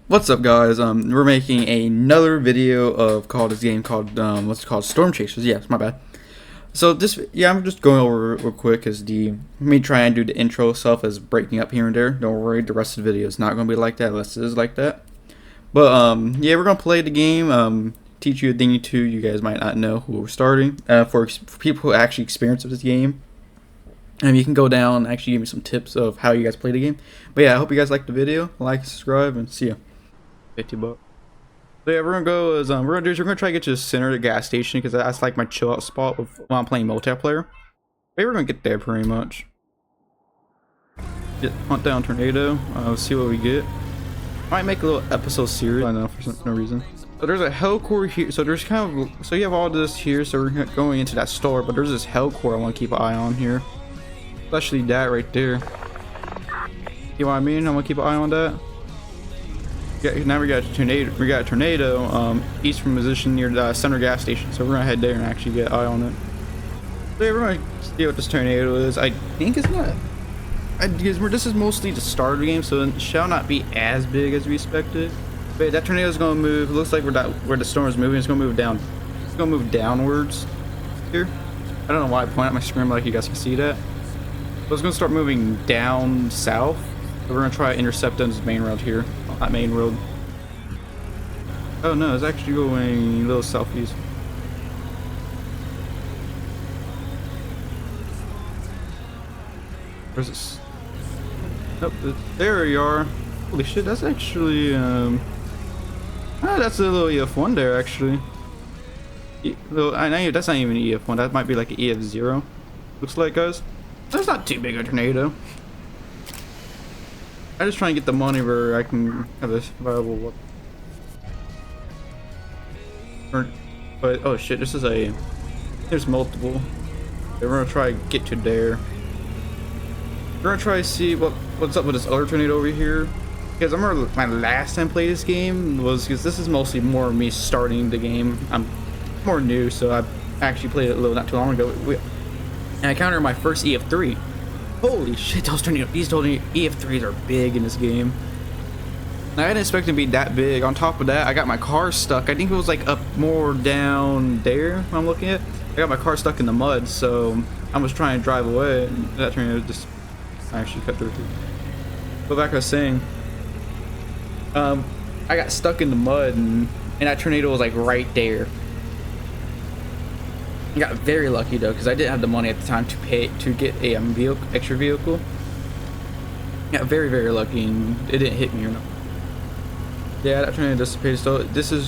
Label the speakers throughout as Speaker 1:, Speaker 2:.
Speaker 1: What's up, guys? We're making another video of this game called what's it called, Storm Chasers. Yes, my bad. So I'm just going over it real quick as let me try and do the intro stuff as breaking up here and there. Don't worry, the rest of the video is not going to be like that unless it is like that. But yeah, we're gonna play the game. Teach you a thing or two you guys might not know who we're starting. For people who actually experience this game. You can go down and actually give me some tips of how you guys play the game. But yeah, I hope you guys liked the video. Like, subscribe, and see ya. 50 bucks. So yeah, we're gonna go as we're gonna try to get to the center of the gas station because that's like my chill out spot while I'm playing multiplayer. Maybe we're gonna get there pretty much. Hunt down tornado. Let's see what we get. Might make a little episode series. I know for no reason. So there's a hell core here. So there's so you have all this here. So we're going into that store, but there's this hell core I want to keep an eye on here. Especially that right there. You know what I mean? I want to keep an eye on that. Now we got a tornado. We got a tornado east from position near the center gas station. So we're gonna head there and actually get an eye on it. So yeah, we're gonna see what this tornado is. I think it's not. Because this is mostly the start of the game, so it shall not be as big as we expected. But that tornado is gonna move. It looks like where the storm is moving. It's gonna move down. It's gonna move downwards here. I don't know why I point at my screen like you guys can see that. But it's gonna start moving down south. So we're gonna try to intercept on this main road here. Not main road. Oh no, it's actually going a little southeast. Where's this? Nope, there you are. Holy shit, that's actually that's a little EF1 there actually. I know that's not even an EF1, that might be like an EF0. Looks like, guys. That's not too big a tornado. I just try and get the money where I can have a viable weapon. But oh shit, there's multiple. We're gonna try to get to there. We're gonna try to see what's up with this other tornado over here. Because I remember my last time I played this game was because this is mostly more me starting the game. I'm more new, so I actually played it not too long ago. And I encountered my first EF3. Holy shit, these EF3s are big in this game. I didn't expect them to be that big. On top of that, I got my car stuck. I think it was like up more down there I'm looking at. I got my car stuck in the mud, so I was trying to drive away. And that tornado just actually cut through. But like I was saying, I got stuck in the mud and that tornado was like right there. I got very lucky though because I didn't have the money at the time to pay to get a extra vehicle. Got very lucky and it didn't hit me or no. Yeah, that tornado dissipated. So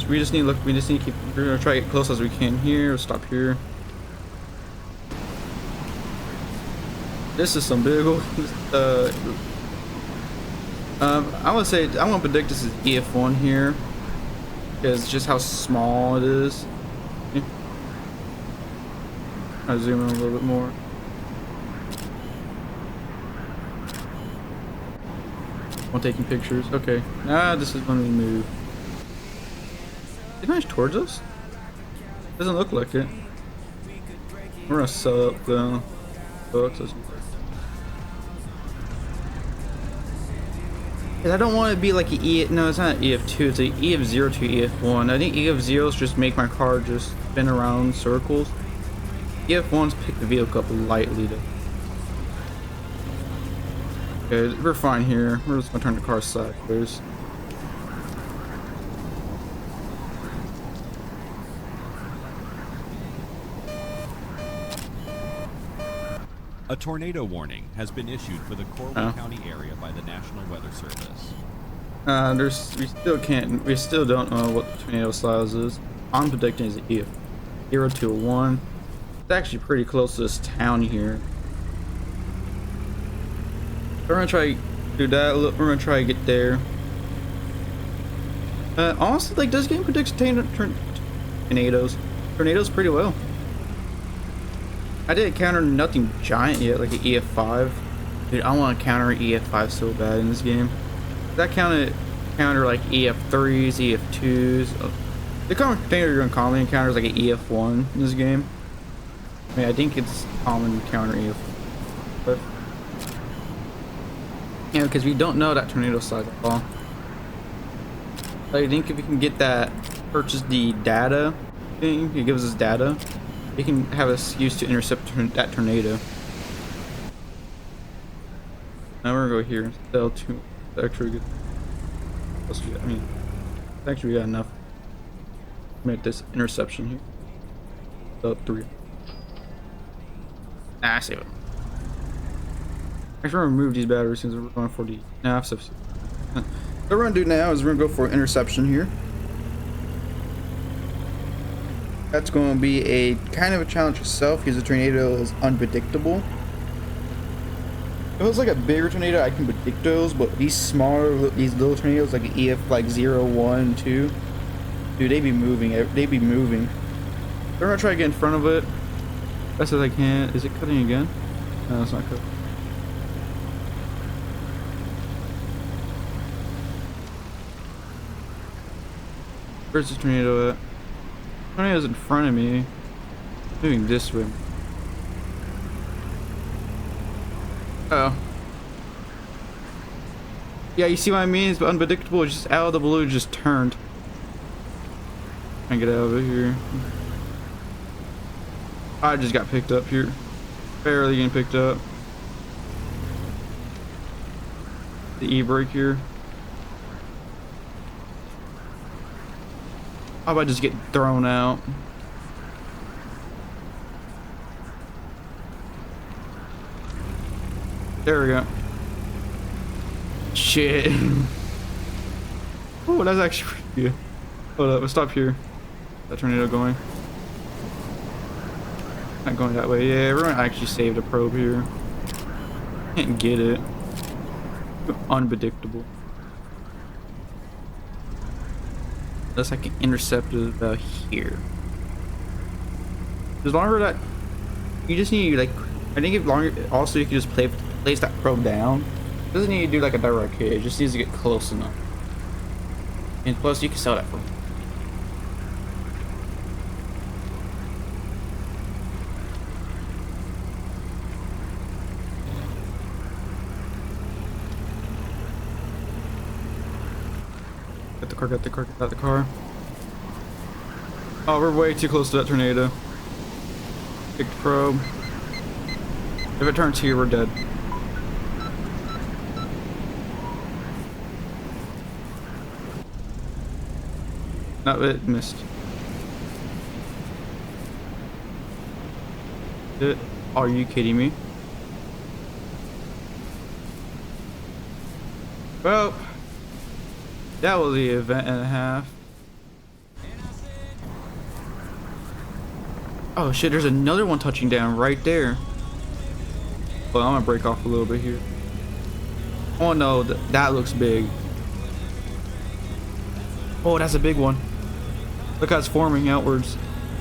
Speaker 1: we just need to keep. We're gonna try to get close as we can here. We'll stop here. This is some big old. I want to predict this is EF1 here because just how small it is. I'll zoom in a little bit more. I'm taking pictures. Okay. This is when we move. Is it nice towards us? Doesn't look like it. We're gonna sell up the books. I don't want to be like an E. No, it's not an EF2. It's an EF0 to EF1. I think EF0s just make my car just spin around circles. EF1s pick the vehicle up lightly though. Okay, we're fine here. We're just gonna turn the car sideways.
Speaker 2: A tornado warning has been issued for the Corwin County area by the National Weather Service.
Speaker 1: We still don't know what the tornado size is. I'm predicting is EF 0 to 1. It's actually pretty close to this town here. We're gonna try to do that. We're gonna try to get there. Honestly, like this game predicts tornadoes pretty well. I didn't encounter nothing giant yet, like an EF5. Dude, I want to counter EF5 so bad in this game. That counter like EF3s, EF2s. The common thing you're gonna commonly encounter is like an EF1 in this game. I mean, I think it's common to counter EF, but yeah, because we don't know that tornado size at all. I think if we can get that, purchase the data thing, it gives us data. It can have us used to intercept that tornado. Now we're gonna go here and sell two. Actually, good. I mean, actually, we got enough. Make this interception here. Sell 3. Nah, save it. I'm gonna remove these batteries since we're going for the. Nah, I've substituted. What we're gonna do now is we're gonna go for interception here. That's going to be a kind of a challenge itself because the tornado is unpredictable. If it was like a bigger tornado, I can predict those, but these smaller, these little tornadoes like EF like 0, 1, 2, dude, they be moving. They be moving. I'm gonna try to get in front of it best as I can. Is it cutting again? No, it's not cutting. Where's the tornado at? The tornado's in front of me. Moving this way. Oh. Yeah, you see what I mean? It's unpredictable. It's just out of the blue, just turned. I get out of here. I just got picked up here. Barely getting picked up. The e-brake here. How about I just get thrown out? There we go. Shit. Oh, that's actually pretty good. Hold up, let's stop here. That tornado going. Not going that way. Yeah, we're gonna actually save the probe here. Can't get it. Unpredictable. Unless I can intercept it about here. As longer that you just need like, I think if longer. Also, you can just place that probe down. It doesn't need to do like a direct hit. It just needs to get close enough. And plus, you can sell that for. Get the car, get the car. Oh, we're way too close to that tornado. Big probe. If it turns here, we're dead. No, it missed. Are you kidding me? Well, that was the event and a half. Oh shit, there's another one touching down right there. Well, I'm gonna break off a little bit here. Oh no, that looks big. Oh, that's a big one. Look how it's forming outwards.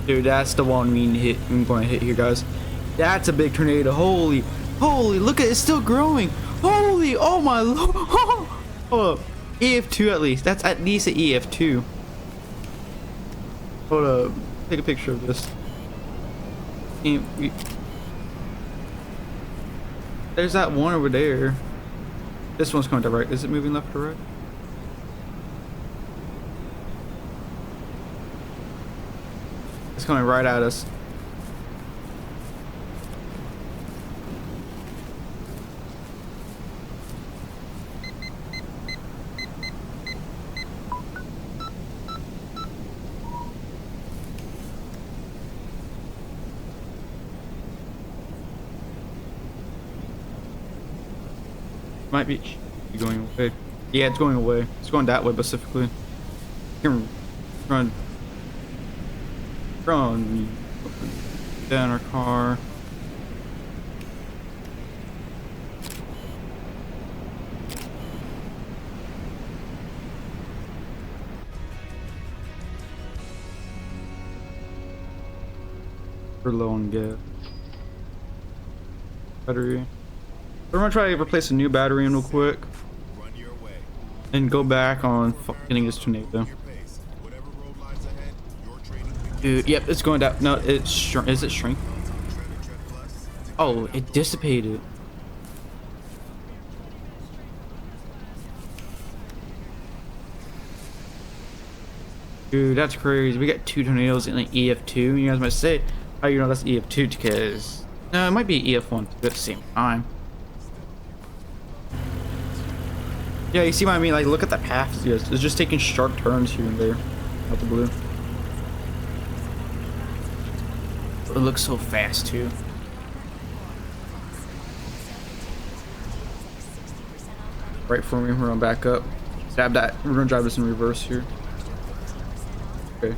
Speaker 1: Dude, that's the one I'm going to hit here, guys. That's a big tornado. Holy, look at it, it's still growing. Holy, oh my lord. Hold up. EF2 at least. That's at least an EF2. Hold up. Take a picture of this. There's that one over there. This one's going to right. Is it moving left or right? It's coming right at us. Might be going away. Yeah, it's going away. It's going that way specifically. You can run down our car. We're low on gas. Battery. We're gonna try to replace a new battery in real quick and go back on getting this tornado. Dude, yep, it's going down. No, it's shrink. Is it shrink? Oh, it dissipated. Dude, that's crazy. We got 2 tornadoes in like EF2. You guys might say, how you know that's EF2? Because no, it might be EF1 at the same time. Yeah, you see what I mean? Like, look at the path. Yes, it's just taking sharp turns here and there out the blue. It looks so fast too. Right for me, we're gonna back up. Stab that. We're gonna drive this in reverse here. Okay.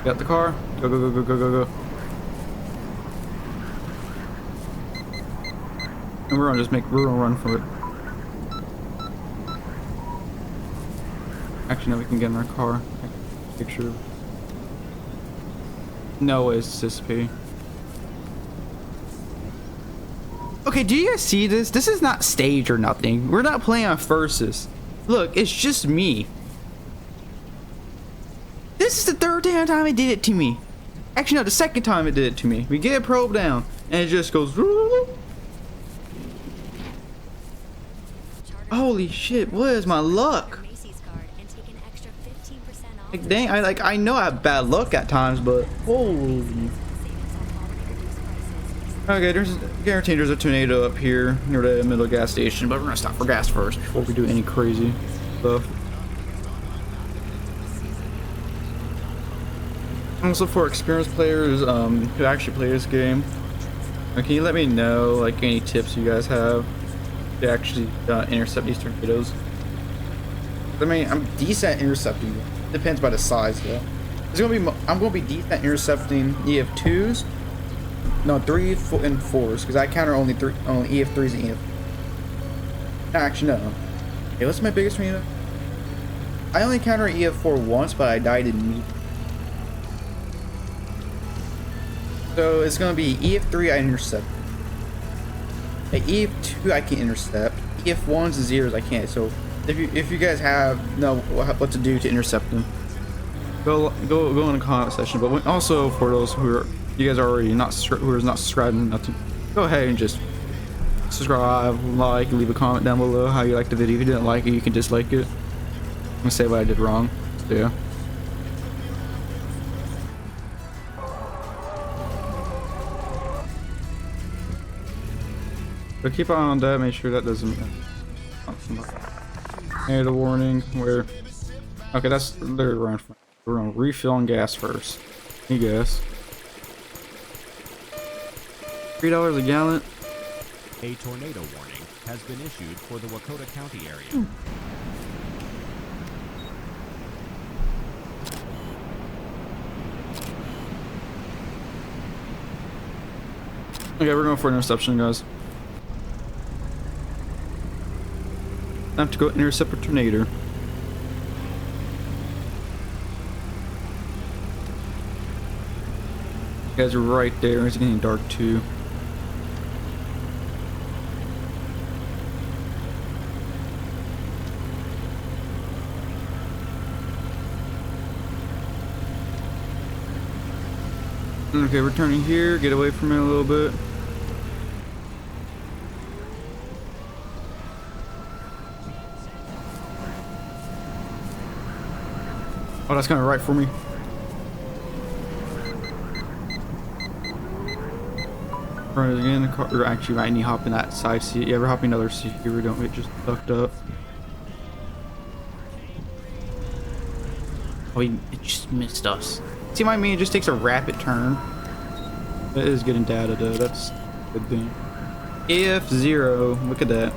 Speaker 1: Got the car. Go, go, go, go, go, go, go. And we're gonna run for it. Actually, no, we can get in our car. Picture. No way it's this P. Okay, do you guys see this? This is not staged or nothing. We're not playing on Versus. Look, it's just me. This is the third time it did it to me. Actually, no, the second time it did it to me. We get a probe down, and it just goes. Holy shit! What is my luck? Like, dang, I know I have bad luck at times, but holy. Okay, there's guaranteed there's a tornado up here near the middle gas station, but we're gonna stop for gas first before we do any crazy stuff. Also, for experienced players who actually play this game, can you let me know like any tips you guys have to actually intercept these tornadoes? I mean, I'm decent at intercepting them. Depends by the size though. I'm gonna be decent intercepting EF2s. No, 3 and 4s, because I counter only EF3s and EF. No, actually, no. Hey, what's my biggest tornado? I only counter EF4 once, but I died in me. So it's gonna be EF3 I intercept. EF2 I can intercept. EF1s and 0s I can't. So if you guys know what to do to intercept them, go in the comment section. But also for those who are you guys are already not subscribing, nothing, go ahead and just subscribe, like, leave a comment down below how you liked the video. If you didn't like it, you can dislike it and say what I did wrong. So yeah. But keep on that, make sure that doesn't and a warning where okay, that's literally around. We're gonna refill on gas first. You guess. $3 a gallon.
Speaker 2: A tornado warning has been issued for the Wakota County area.
Speaker 1: Okay, we're going for interception, guys. I have to go intercept a tornado. You guys are right there. It's getting dark too. Okay, we're turning here. Get away from it a little bit. Oh, that's kind of right for me. Right again, the car. Or actually, I need to hop in that side seat. You ever hop in another seat here? We don't get just sucked up. Oh, it just missed us. See what I mean? It just takes a rapid turn. It is getting data though. That's a good thing. EF0. Look at that.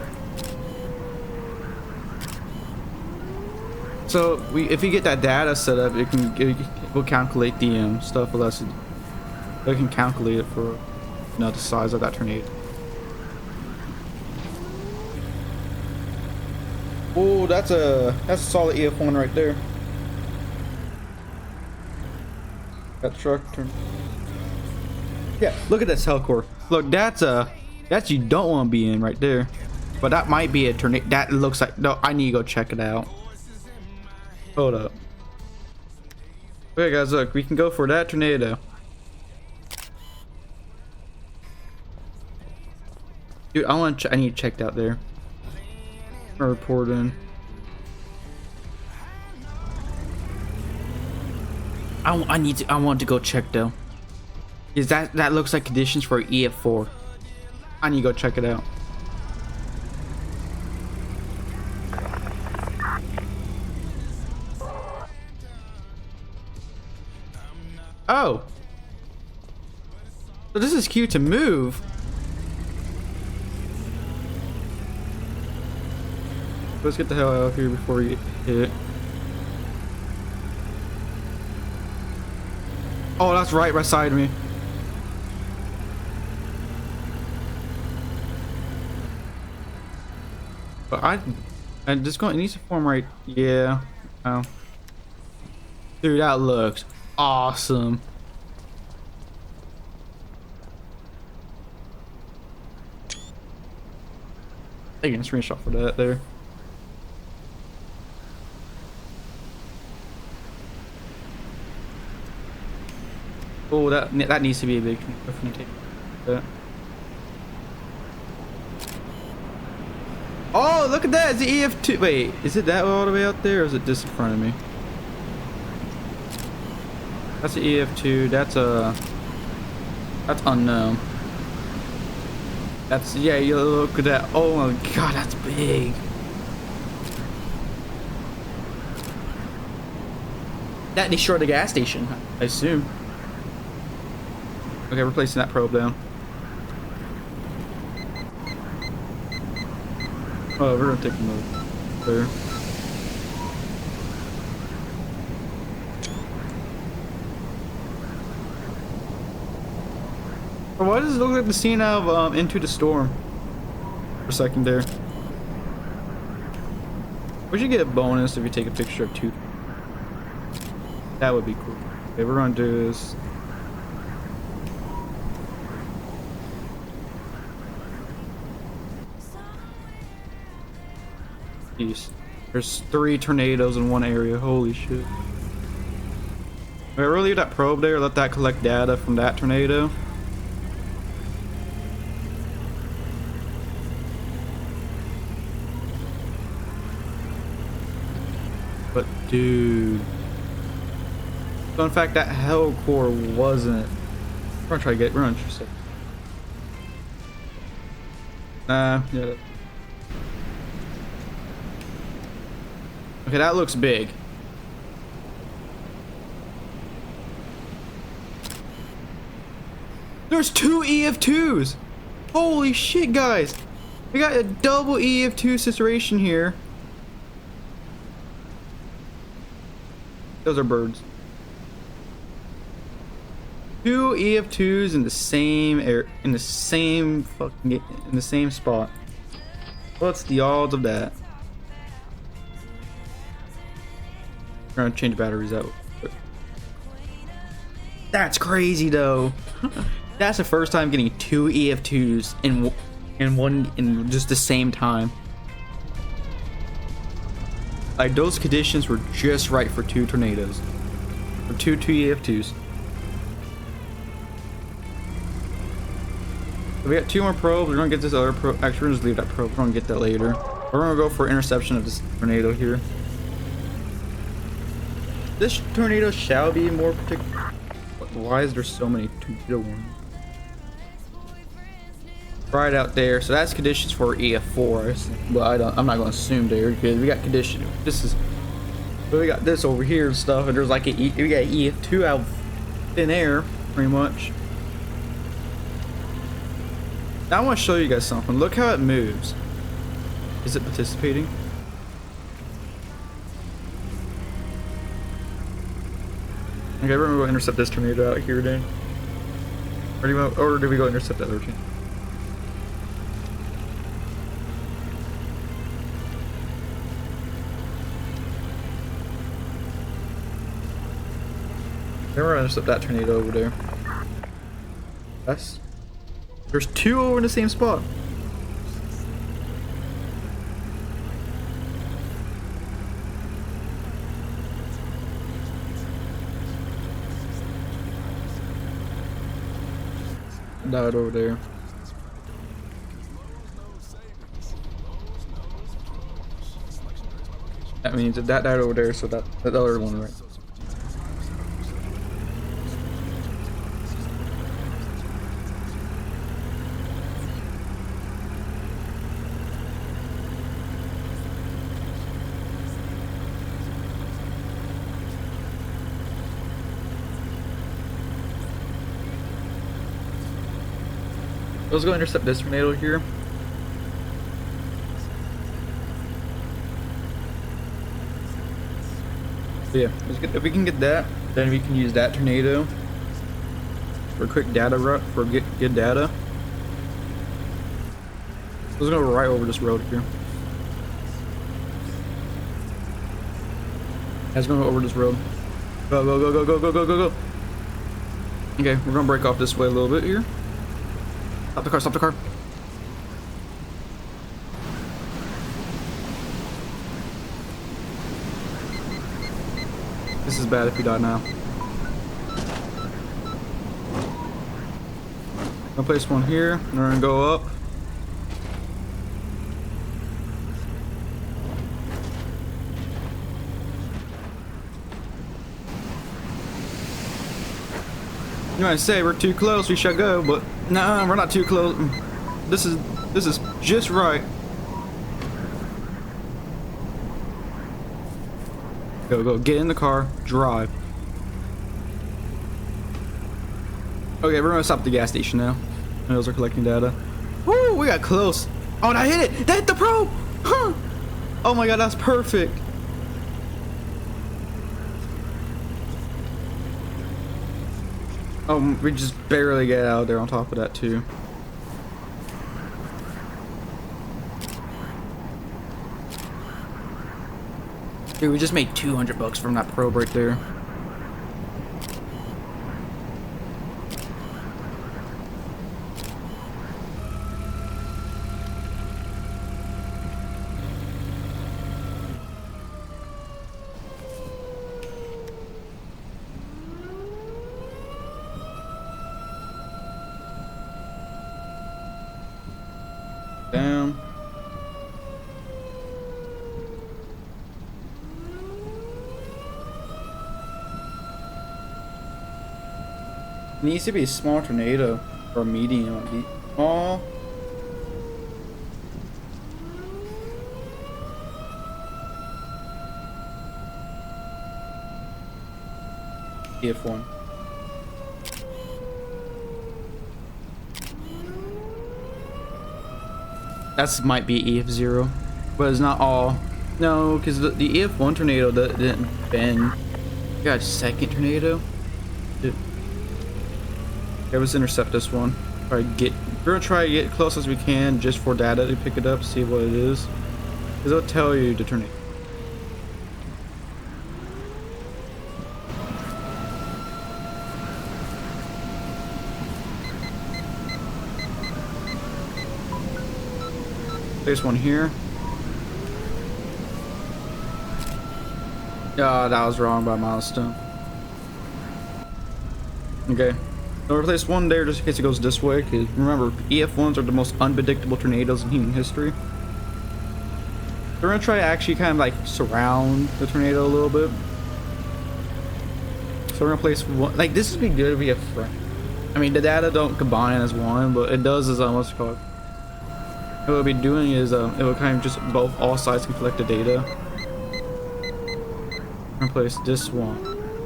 Speaker 1: So if you get that data set up, it will calculate the stuff with us. It can calculate it for the size of that tornado. Oh, that's a solid EF1 right there. That truck turn. Yeah, look at this Hellcore. Look, that's you don't want to be in right there. But that might be a tornado. That looks like no. I need to go check it out. Hold up. Okay, guys, look, we can go for that tornado. Dude, I need to check out there. Report in. I want to go check though. Is that looks like conditions for EF4. I need to go check it out. Oh. So this is cute to move. Let's get the hell out of here before we hit it. Oh, that's right beside me. But I just going, it needs to form right. Yeah. Oh. Dude, that looks awesome. Taking a screenshot for that there. Oh, that needs to be a big take that. Oh, look at that! It's the EF2. Wait, is it that all the way out there, or is it just in front of me? That's the EF2. That's unknown. That's, yeah. You look at that. Oh my god, that's big. That destroyed the gas station, I assume. Okay, we're placing that probe down. Oh, we're gonna take a move there. But why does it look like the scene of Into the Storm for a second there? We should get a bonus if you take a picture of two. That would be cool. Okay, we're gonna do this. Jeez. There's 3 tornadoes in one area. Holy shit. Wait, we'll leave that probe there. Let that collect data from that tornado. But dude. So in fact, that hell core wasn't. We're gonna try to get. We're interested. Nah. Yeah. Okay, that looks big. There's 2 EF2s! Holy shit, guys! We got a double EF2 situation here. Those are birds. 2 EF2s in the same air, in the same spot. What's the odds of that? We're gonna change batteries out. That's crazy though. That's the first time getting 2 EF2s in just the same time. Like those conditions were just right for 2 tornadoes. For two EF2s. So we got 2 more probes. We're gonna get this other probe. Actually, we're gonna just leave that probe. We're gonna get that later. We're gonna go for interception of this tornado here. This tornado shall be more particular. Why is there so many tornado warnings? Right out there. So that's conditions for EF4. Well, I'm not going to assume there because we got condition. This is. But we got this over here and stuff, and there's like we got EF2 out of thin air, pretty much. Now I want to show you guys something. Look how it moves. Is it participating? Okay, we're gonna go intercept this tornado out here, then. Or do we go intercept that other tornado? Then we're gonna intercept that tornado over there. There's 2 over in the same spot. Died over there. That means that died over there, so that other one, right? Let's go intercept this tornado here. So yeah, if we can get that, then we can use that tornado for a quick data route for get data. Let's go right over this road here. Let's go over this road. Go, go, go, go, go, go, go, go, go. Okay, we're gonna break off this way a little bit here. Stop the car, stop the car. This is bad if we die now. I'll place one here, and we're gonna go up. You might say we're too close, we should go, but nah, we're not too close. This is just right. Go, go, get in the car, drive. Okay, we're gonna stop at the gas station now. Those are collecting data. Woo, we got close. Oh, that hit it! That hit the probe! Huh! Oh my god, that's perfect. Oh, we just barely get out there on top of that too. Dude, we just made $200 from that probe right there. Down. It needs to be a small tornado or medium. Small. EF1. That's might be EF0, but it's not all. No, because the EF1 tornado that didn't bend. We got a second tornado. Dude. Okay, let's intercept this one. We're gonna try to get close as we can just for data to pick it up, see what it is. Because it'll tell you the tornado. There's one here. Oh, that was wrong by milestone. Okay. So replace one there just in case it goes this way, because remember, EF1s are the most unpredictable tornadoes in human history. So we're gonna try to actually kind of like surround the tornado a little bit. So we're gonna place one, like this would be good if we have friends. I mean, the data don't combine as one, but it does as what's it called. What we'll be doing is it will kind of just all sides can collect the data. I'm gonna place this one.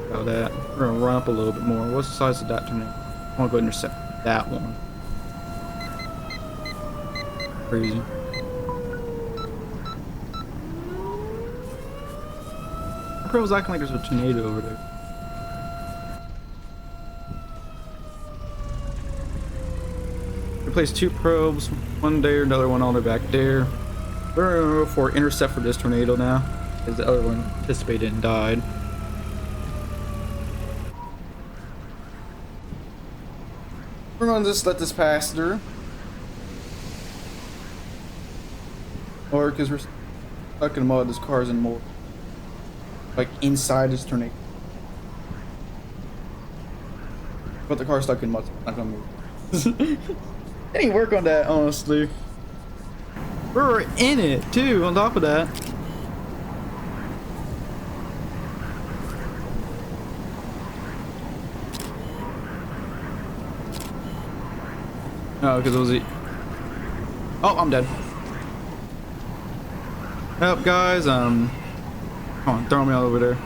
Speaker 1: About that. We're gonna run up a little bit more. What's the size of that tornado? I wanna go intercept that one. Crazy. The pro was acting like there's a tornado over there. Replace two probes, one there, another one all the way back there. We're gonna go for intercept for this tornado now, because the other one anticipated and died. We're gonna just let this pass through. Or because we're stuck in mud, this car's in more. Like inside this tornado. But the car's stuck in mud, so it's not gonna move. I didn't work on that, honestly. We're in it too, on top of that. Oh, because it was it. Oh, I'm dead. Help, guys. Come on, throw me all over there.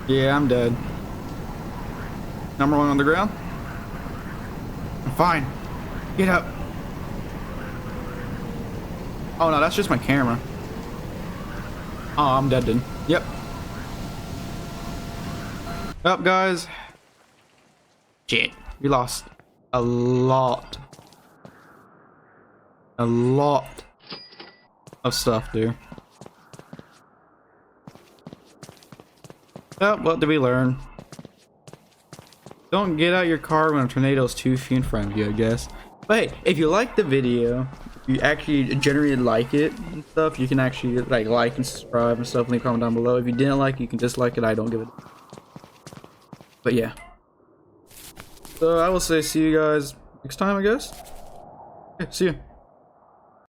Speaker 1: Yeah, I'm dead. Number one on the ground. I'm fine. Get up. Oh no, that's just my camera. Oh, I'm dead then. Yep. Up, guys. Shit, we lost a lot. A lot of stuff, dude. Oh, what did we learn? Don't get out your car when a tornado is too few in front of you, I guess. But hey, if you like the video, you actually generally like it and stuff, you can actually like and subscribe and stuff. Leave a comment down below. If you didn't like it, you can dislike it. I don't give it. But yeah. So I will say see you guys next time, I guess. Okay, see you.